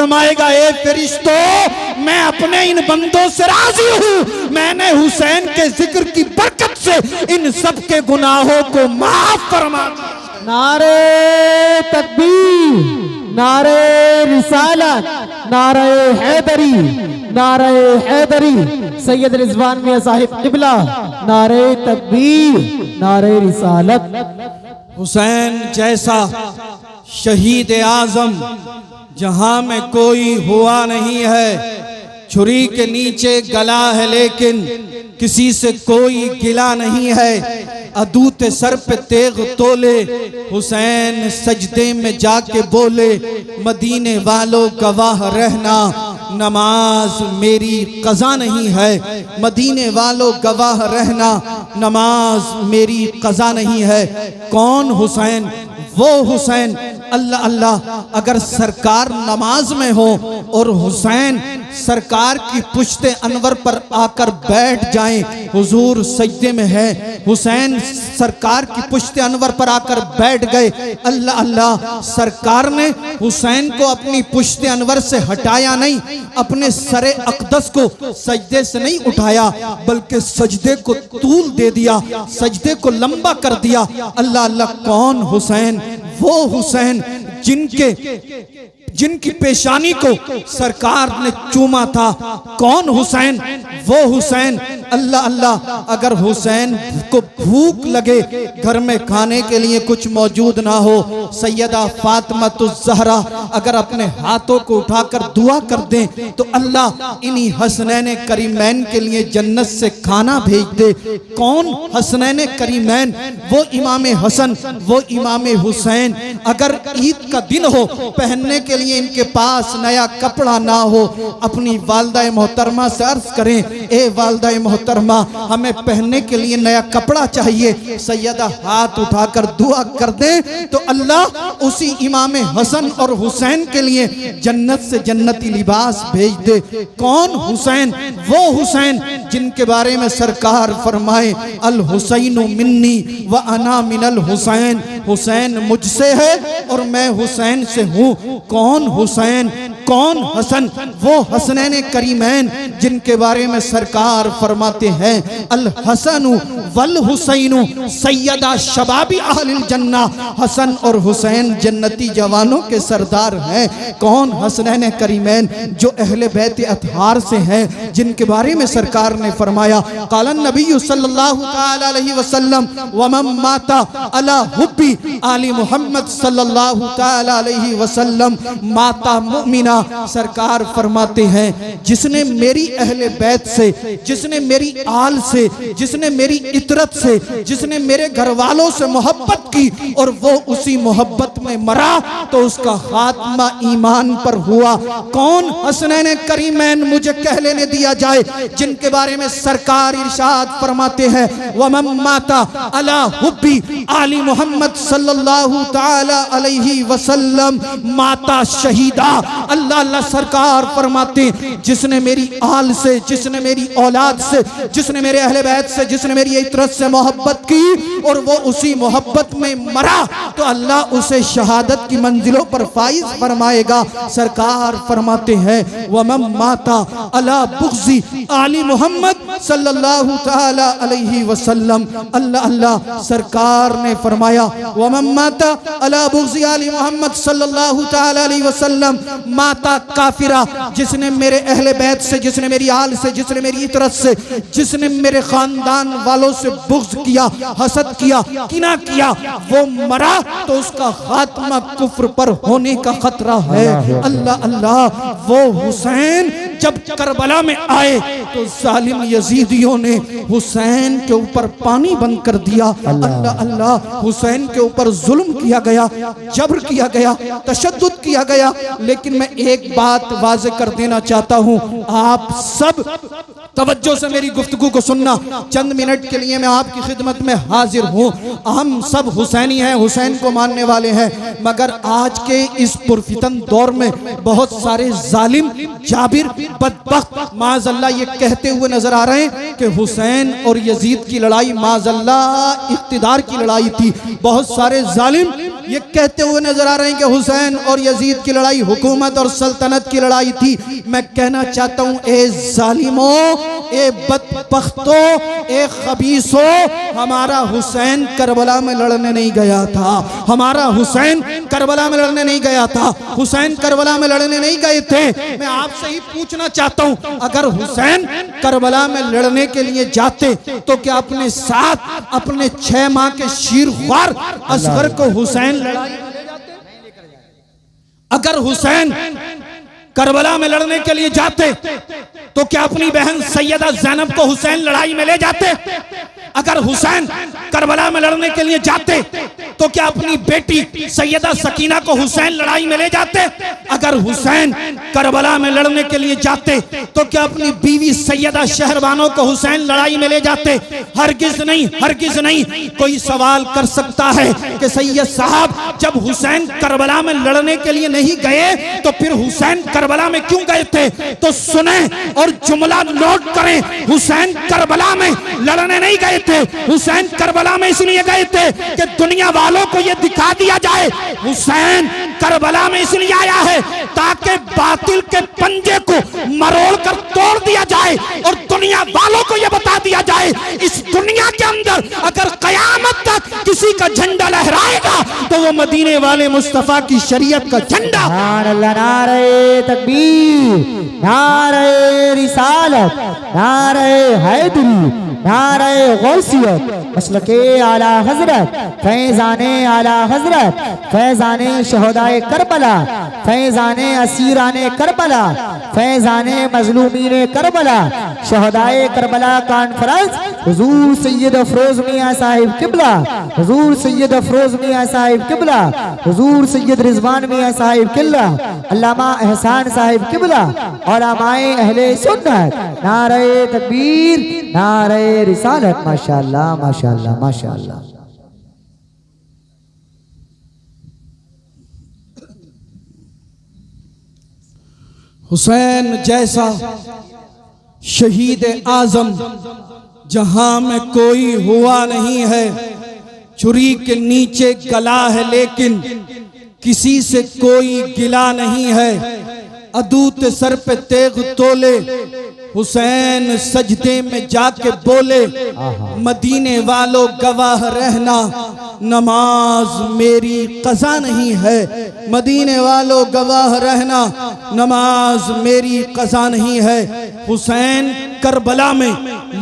फरमाएगा, ए फरिश्तों, मैं अपने इन बंदों से राजी हूँ, मैंने हुसैन के जिक्र की बरकत से इन सब के गुनाहों को माफ फरमा दिया। नारे तकबीर, नारे रिसालत, नारे हैदरी, नारे हैदरी, सैयद रिजवान मियां साहिब किबला, नारे तकबीर, नारे रिसालत। हुसैन जैसा शहीद आजम जहां में कोई हुआ नहीं है। छुरी के नीचे गला है लेकिन किसी से कोई गिला नहीं है। अदूते सर पे तेग तोले, हुसैन सजदे में जाके बोले, मदीने वालों गवाह रहना, नमाज मेरी कज़ा नहीं है। मदीने वालों गवाह रहना, नमाज मेरी कज़ा नहीं है। कौन हुसैन? वो हुसैन, अल्लाह अल्लाह, अगर सरकार नमाज में हो और हुसैन सरकार की पुश्ते अनवर पर आकर बैठ जाएं, हुजूर सजदे में है, हुसैन सरकार की पुश्ते अनवर पर आकर बैठ गए, अल्लाह अल्लाह, सरकार ने हुसैन को अपनी पुश्ते अनवर से हटाया नहीं, अपने सरे अक़दस को सजदे से नहीं उठाया, बल्कि सजदे को तूल दे दिया, सजदे को लंबा कर दिया। अल्लाह अल्लाह, कौन हुसैन? वो हुसैन जिनकी पेशानी को सरकार ने चूमा था। कौन हुसैन? वो हुसैन, अल्लाह अल्लाह, अगर हुसैन को भूख लगे, घर में खाने के लिए कुछ मौजूद ना हो, सैयदा फातिमातुज़ ज़हरा अगर अपने हाथों को उठाकर दुआ कर दें तो अल्लाह इन्हीं हसनैन करीमैन के लिए जन्नत से खाना भेज दे। कौन हसनैन करीमैन? वो इमाम हसन, वो इमाम हुसैन। अगर ईद का दिन हो, पहनने के लिए इनके पास नया कपड़ा ना हो, अपनी वालदा मोहतरमा से अर्ज करें, ए वालदा मोहतरमा, हमें पहनने के लिए नया कपड़ा चाहिए। सैयदा हाथ उठाकर दुआ कर दे तो अल्लाह उसी इमाम हसन और हुसैन के लिए जन्नत से जन्नती लिबास भेज दे। कौन हुसैन? वो हुसैन जिनके बारे में सरकार फरमाए, अल हुसैनु मिन्नी व अना मिनल हुसैन, हुसैन मुझसे है और मैं हुसैन से हूँ। कौन हुसैन? कौन हसन? वो हसनैन करीमैन जिनके बारे में सरकार फरमाते हैं, अल हसनु वल हुसैनु सैयदा शबाबी अहलिल जन्ना, हसन और हुसैन जन्नती जवानों के सरदार हैं। कौन हसनैन करीमैन? जो अहले बैत अतहार से हैं, जिनके बारे में सरकार ने फरमाया, क़ालन नबी सल्लल्लाहु तआला अलैहि वसल्लम व मन माता अला हुब्बी आली मोहम्मद सल्लल्लाहु तआला अलैहि वसल्लम माता मुमिना। सरकार फरमाते हैं, जिसने मेरी अहले बैत से, जिसने मेरी आल से, जिसने मेरी इतरत से, जिसने मेरे घर वालों से मोहब्बत की और वो उसी मोहब्बत में मरा तो उसका खात्मा ईमान पर हुआ। कौन हसनैन करीमैन? मुझे कह लेने दिया जाए, जिनके बारे में सरकार इरशाद फरमाते हैं, वमन माता अला हुब्बी आली मोहम्मद सल्लल्लाहु तआला अलैहि वसल्लम माता शहीदा। अल्लाह अल्लाह, सरकार फरमाते, जिसने मेरी आल से, जिसने मेरी औलाद से, जिसने मेरे अहले बैत से, जिसने मेरी इतरत से मोहब्बत की और वो उसी मोहब्बत में मरा तो अल्लाह उसे शहादत की मंजिलों पर फाइज फरमाएगा। सरकार फरमाते हैं, वमन माता अला बुग़्ज़ी आली मोहम्मद सल्लल्लाहु तआला अलैहि वसल्लम। अल्लाह अल्लाह, सरकार ने फरमाया, वमन माता अला बुग़्ज़ी आली मोहम्मद सल्लल्लाहु तआला अलैहि वसल्लम माता काफिरा, जिसने मेरे अहले बैत से, जिसने मेरी आल से, जिसने मेरी इतरत से, जिसने मेरे खानदान वालों से बुग़्ज़ किया, हसद किया, किना किया, वो मरा तो उसका खात्मा कुफ्र पर होने का खतरा है। अल्लाह अल्लाह, वो हुसैन जब करबला में आए तो जालिम यजीदियों ने हुसैन के ऊपर पानी बंद कर दिया। अल्लाह अल्लाह, हुसैन के ऊपर जुल्म किया गया, जबर किया गया, तशद्दुद किया गया। लेकिन मैं एक बात वाज़े कर देना चाहता हूँ, आप सब तवज्जो से मेरी गुफ्तगू को सुनना। चंद मिनट के लिए मैं आपकी खिदमत में हाजिर हूँ। हम सब हुसैनी हैं, हुसैन को मानने वाले हैं, मगर आज के इस पुरफितन दौर में बहुत सारे जालिम, जाबिर, बदबख्त माज़अल्लाह ये कहते हुए नजर आ रहे हैं कि हुसैन और यजीद की लड़ाई माज़अल्लाह इक़्तिदार की लड़ाई थी। बहुत सारे जालिम ये कहते हुए नजर आ रहे हैं कि हुसैन और यजीद की लड़ाई हुकूमत और सल्तनत की लड़ाई थी। मैं कहना चाहता हूं, ए जालिमों, ए बदबख्तों, ए खबीसों, हमारा हुसैन करबला में लड़ने नहीं गया था। हमारा हुसैन करबला में लड़ने नहीं गया था। हुसैन करबला में लड़ने नहीं गए थे। मैं आपसे ही पूछना चाहता हूं, अगर हुसैन करबला में लड़ने के लिए जाते तो क्या अपने साथ अपने 6 माह के शीरख्वार असगर को हुसैन लड़ाई में ले जाते? अगर हुसैन करबला में लड़ने के लिए जाते तो क्या अपनी बहन सैयदा ज़ैनब को हुसैन लड़ाई में ले जाते? अगर हुसैन करबला में लड़ने के लिए जाते तो क्या अपनी बेटी सैयदा सकीना को हुसैन लड़ाई में ले जाते? अगर हुसैन करबला में लड़ने के लिए जाते तो क्या अपनी बीवी सैयदा शहरबानो को हुसैन लड़ाई में ले जाते? हरगिज नहीं, हरगिज नहीं। कोई सवाल कर सकता है कि सैयद साहब, जब हुसैन करबला में लड़ने के लिए नहीं गए तो फिर हुसैन करबला में क्यों गए थे? तो सुने और जुमला नोट करें, हुसैन करबला में लड़ने नहीं गए थे। हुसैन करबला में इसलिए गए थे कि दुनिया वालों को यह दिखा दिया जाए, हुसैन करबला में इसलिए आया है ताकि बातिल के पंजे को मरोड़ कर तोड़ दिया जाए और दुनिया वालों को यह बता दिया जाए, इस दुनिया के अंदर अगर कयामत तक किसी का झंडा लहराएगा तो वो मदीने वाले मुस्तफा की शरीयत का झंडा। नारे तकबीर, नारे रिसालत, नारे हैदरी, नारे गौसियत, मसलके आला हजरत, फैजाने आला हजरत, फैजाने शहदाए करबला, फैजाने असीराने करबला, फैजाने मजलूमीने करबला, शहदाए करबला कॉन्फ्रेंस हुजूर सैयद अफरोज मियां साहिब किबला, हुजूर सैयद अफरोज मियां साहिब किबला, हुजूर सैयद रिजवान मियां साहिब किबला, अल्लामा एहसान साहिब किबला, उलमाए अहले सुन्नत, नारे तकबीर, नारे रिसालत। माशाअल्लाह, माशाअल्लाह, माशाअल्लाह। हुसैन जैसा शहीद आजम जहां में कोई हुआ नहीं है। छुरी के नीचे गला है लेकिन किसी से कोई गिला नहीं है। अदूत सर पे तेग तोले, हुसैन सजदे में जाके बोले, मदीने वालों गवाह रहना, नमाज मेरी कज़ा नहीं है। मदीने वालों गवाह रहना, नमाज मेरी कज़ा नहीं है। हुसैन करबला में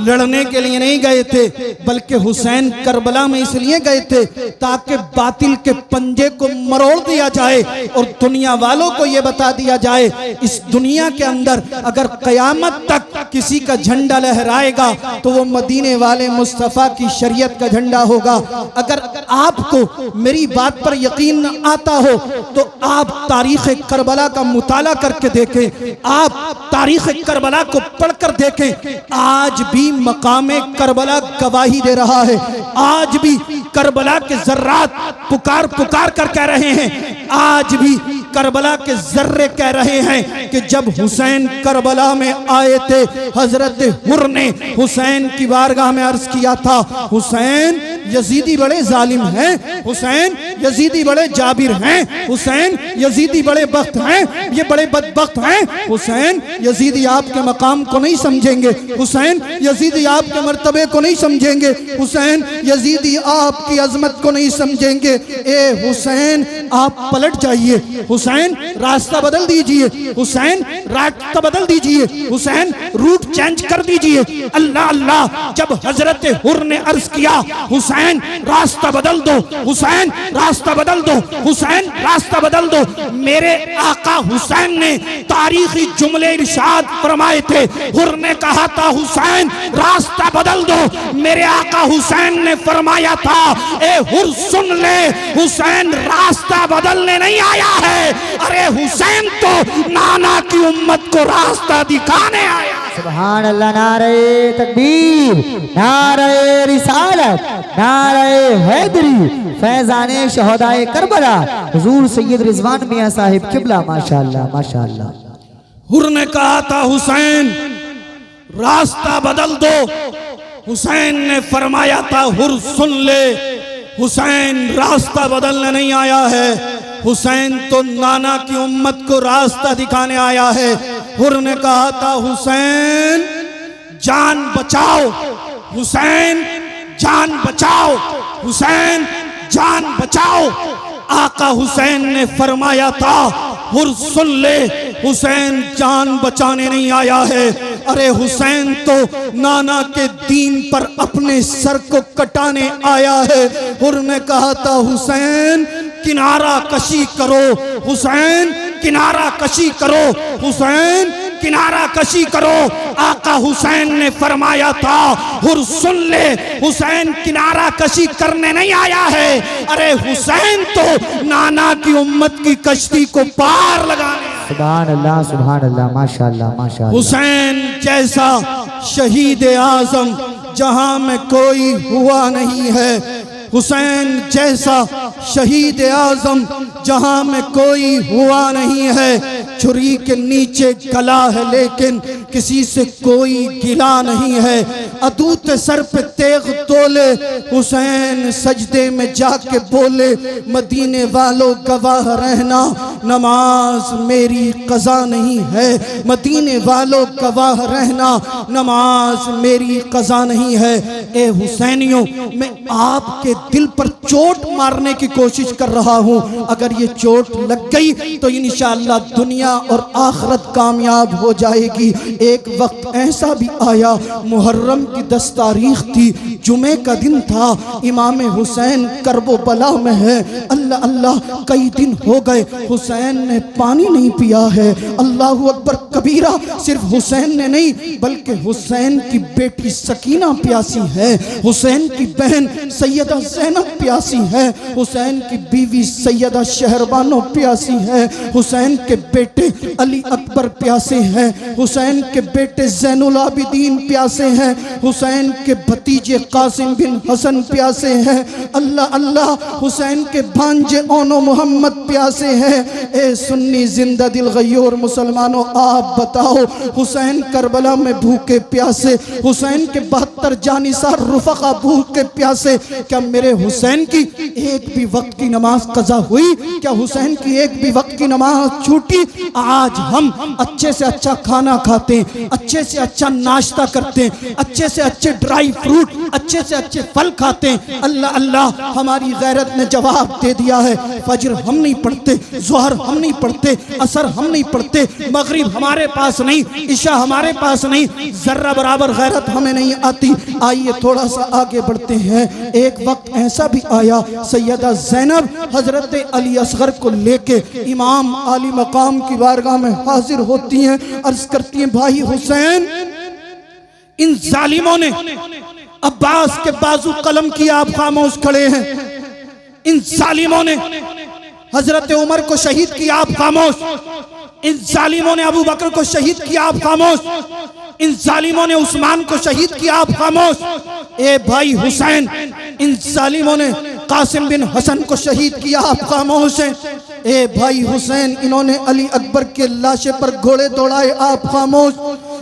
लड़ने के लिए नहीं गए थे, बल्कि हुसैन करबला में इसलिए गए थे ताकि बातिल के पंजे को मरोड़ दिया जाए और दुनिया वालों को यह बता दिया जाए, इस दुनिया के अंदर अगर कयामत तक किसी का झंडा लहराएगा तो वो मदीने वाले मुस्तफ़ा की शरीयत का झंडा होगा। अगर आपको मेरी बात पर यकीन न आता हो तो आप तारीख करबला का मुताला करके देखें, आप तारीख करबला को पढ़कर देखें। आज भी मकामे करबला गवाही दे रहा है। आज भी करबला के जर्रात पुकार पुकार कर कह रहे हैं, आज भी करबला के जर्रे कह रहे हैं कि जब हुसैन करबला में आए थे, हजरत हुर ने हुसैन की बारगाह में अर्ज किया था, हुसैन यजीदी बड़े जालिम हैं, हुसैन यजीदी बड़े जाबिर हैं, हुसैन यजीदी बड़े बख्त हैं, ये बड़े बदबख्त हैं। हुसैन यजीदी आपके मकाम को नहीं समझेंगे, हुसैन यजीदी आपके मर्तबे को नहीं समझेंगे, हुसैन यजीदी आपकी अजमत को नहीं समझेंगे। ए हुसैन आप पलट जाइए, हुसैन रास्ता बदल दीजिए, हुसैन रास्ता बदल दीजिए, हुसैन रूट चेंज कर दीजिए। अल्लाह अल्लाह। जब हजरत हुर ने अर्ज किया, हुसैन रास्ता बदल दो, हुसैन रास्ता बदल दो, हुसैन रास्ता बदल दो, मेरे आका हुसैन ने तारीखी जुमले इरशाद फरमाए थे। हुर ने कहा था हुसैन रास्ता बदल दो, मेरे आका हुसैन ने फरमाया था, ए हुर सुन ले, हुसैन रास्ता बदलने नहीं आया है, अरे हुसैन तो नाना की उम्मत को रास्ता दिखाने आया। सुभान अल्लाह। नारे तकबीर, नारे रिसालत, नारे हैदरी, फैजाने शहदाए करबला, हुजूर सैयद रिजवान मियां साहिब किबला। माशाअल्लाह, माशाअल्लाह। हुर ने कहा था हुसैन रास्ता बदल दो, हुसैन ने फरमाया था हुर सुन ले, हुसैन रास्ता बदलने नहीं आया है, हुसैन तो नाना की उम्मत को रास्ता दिखाने आया है। हुर ने कहा था हुसैन जान बचाओ, हुसैन जान बचाओ, हुसैन जान बचाओ। आका हुसैन ने फरमाया था हुर सुन ले, हुसैन जान बचाने नहीं आया है, अरे हुसैन तो नाना के दीन पर अपने सर को कटाने आया है। हुर ने कहा था हुसैन किनारा कशी करो, हुसैन किनारा कशी करो, हुसैन किनारा कशी करो। आका हुसैन ने फरमाया था हुर सुन ले, हुसैन किनारा कशी करने नहीं आया है, अरे हुसैन तो नाना की उम्मत की कश्ती को पार लगाने। सुभान अल्लाह, सुभान अल्लाह, माशाअल्लाह माशाअल्लाह। हुसैन जैसा शहीद आजम जहां में कोई हुआ नहीं है, हुसैन जैसा शहीद आजम जहां में कोई हुआ नहीं है। छुरी के नीचे गला है लेकिन किसी से कोई गिला नहीं है। अदूत सर पे तेग तोले हुसैन सजदे में जाके बोले मदीने वालों गवाह रहना नमाज मेरी कज़ा नहीं है, मदीने वालों गवाह रहना नमाज मेरी कज़ा नहीं है। ए हुसैनियों, मैं आपके दिल पर चोट मारने की कोशिश कर रहा हूँ, अगर ये चोट लग गई तो इंशाअल्लाह दुनिया और आखिरत कामयाब हो जाएगी। एक वक्त ऐसा भी आया, मुहर्रम की 10 तारीख थी, जुमे का दिन था, इमाम हुसैन करबो बला में है। अल्लाह अल्लाह, कई दिन हो गए हुसैन ने पानी नहीं पिया है। अल्लाहु अकबर कबीरा, सिर्फ हुसैन ने नहीं बल्कि हुसैन की बेटी सकीना प्यासी है, हुसैन की बहन सैयदा ज़ैनब प्यासी है, हुसैन की बीवी सैयदा शहरबानो प्यासी है, हुसैन के बेटे अली अकबर प्यासे हैं, हुसैन के बेटे ज़ैनुल आबिदीन प्यासे हैं, हुसैन के भतीजे कासिम बिन हसन प्यासे हैं। अल्लाह अल्लाह, हुसैन के भांजे ओनो मोहम्मद प्यासे हैं। ए सुन्नी जिंदा दिल गयूर मुसलमानों, आप बताओ हुसैन करबला में भूखे प्यासे, हुसैन के 72 जानिसार रुफका भूखे प्यासे, क्या मेरे हुसैन की एक भी वक्त की नमाज कज़ा हुई? क्या हुसैन की एक भी वक्त की नमाज छूटी? आज हम अच्छे से अच्छा खाना खाते हैं, अच्छे से अच्छा नाश्ता करते हैं, अच्छे से अच्छे ड्राई फ्रूट, अच्छे से अच्छे फल खाते हैं। अल्लाह अल्लाह, हमारी गैरत ने जवाब दे दिया है। फजर हम नहीं पढ़ते, ज़ोहर हम नहीं पढ़ते, असर हम नहीं पढ़ते, मगरिब हमारे पास नहीं, इशा हमारे पास नहीं, जर्रा बराबर गैरत हमें नहीं आती। आइए थोड़ा सा आगे बढ़ते हैं। एक वक्त ऐसा भी आया, सैयदा ज़ैनब हजरत अली असगर को लेके इमाम आली मकाम की बारगाह में हाजिर होती हैं, अर्ज करती हैं भाई हुसैन, इन जालिमों ने अब्बास के बाजू कलम किया, आप खामोश खड़े हैं। इन जालिमों ने हजरत उमर को शहीद किया, आप खामोश। इन जालिमों ने अबू बकर को शहीद किया, आप खामोश। इन जालिमों ने उस्मान को शहीद किया, आप खामोश। ए भाई हुसैन, इन जालिमों ने कासिम बिन हसन को शहीद किया, आप खामोश हैं। ए भाई हुसैन, इन्होंने अली अकबर के लाशे पर घोड़े दौड़ाए, आप खामोश।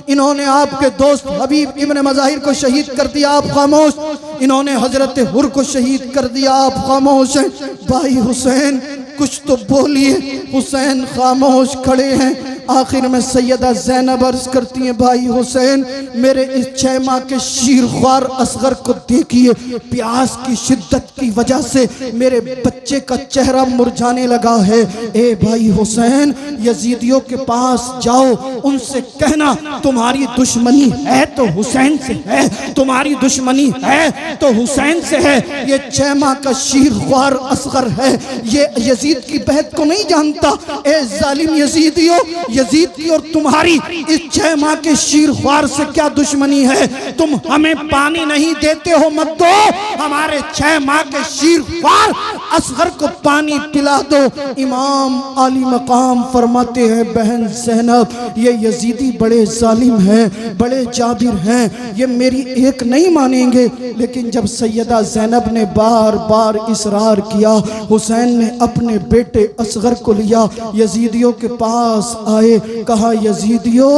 इन्होंने आपके दोस्त हबीब इब्न मज़ाहिर को शहीद कर दिया, आप खामोश। इन्होंने हजरत हुर को शहीद कर दिया, आप खामोश हैं। भाई हुसैन कुछ तो बोलिए। हुसैन खामोश खड़े हैं। आखिर में सैयदा ज़ैनब अर्ज करती हैं भाई हुसैन, मेरे इस 6 माह के शीरख्वार असगर को देखिए, प्यास की शिद्दत की वजह से मेरे बच्चे का चेहरा मुरझाने लगा है। ए भाई हुसैन, यजीदियों के पास जाओ, उनसे कहना तुम्हारी दुश्मनी है तो हुसैन से है, तुम्हारी दुश्मनी है तो हुसैन से है। ये 6 माह का शीरख्वार असगर है, ये यजीद की बहत को नहीं जानता। ए जालिम यजीदियों, यजीद की और तुम्हारी इस 6 माह के शीरख्वार से क्या दुश्मनी है? तुम हमें पानी नहीं देते हो, मत दो, हमारे 6 माह के शीरख्वार असगर को पानी पिला दो। इमाम आली मकाम फरमाते हैं बहन ज़ैनब, ये यजीदी बड़े जालिम हैं, बड़े जाबिर हैं, ये मेरी एक नहीं मानेंगे। लेकिन जब सैयदा ज़ैनब ने बार बार इसरार किया, हुसैन ने अपने बेटे असगर को लिया, यजीदियों के पास आए, कहा यजीदियों,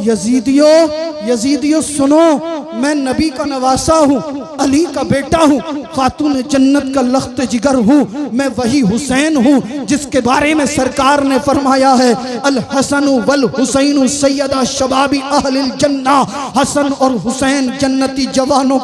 यजीदियों, यजीदियों सुनो, मैं नबी का नवासा हूँ, अली का बेटा हूँ, खातून जन्नत का लख्त जिगर हूँ, मैं वही हुसैन हूँ जिसके बारे में सरकार ने फरमाया है अल हसन वल हुसैन सैयदा शबाबी अहलिल जन्ना। हसन और हुसैन जन्नती जवानों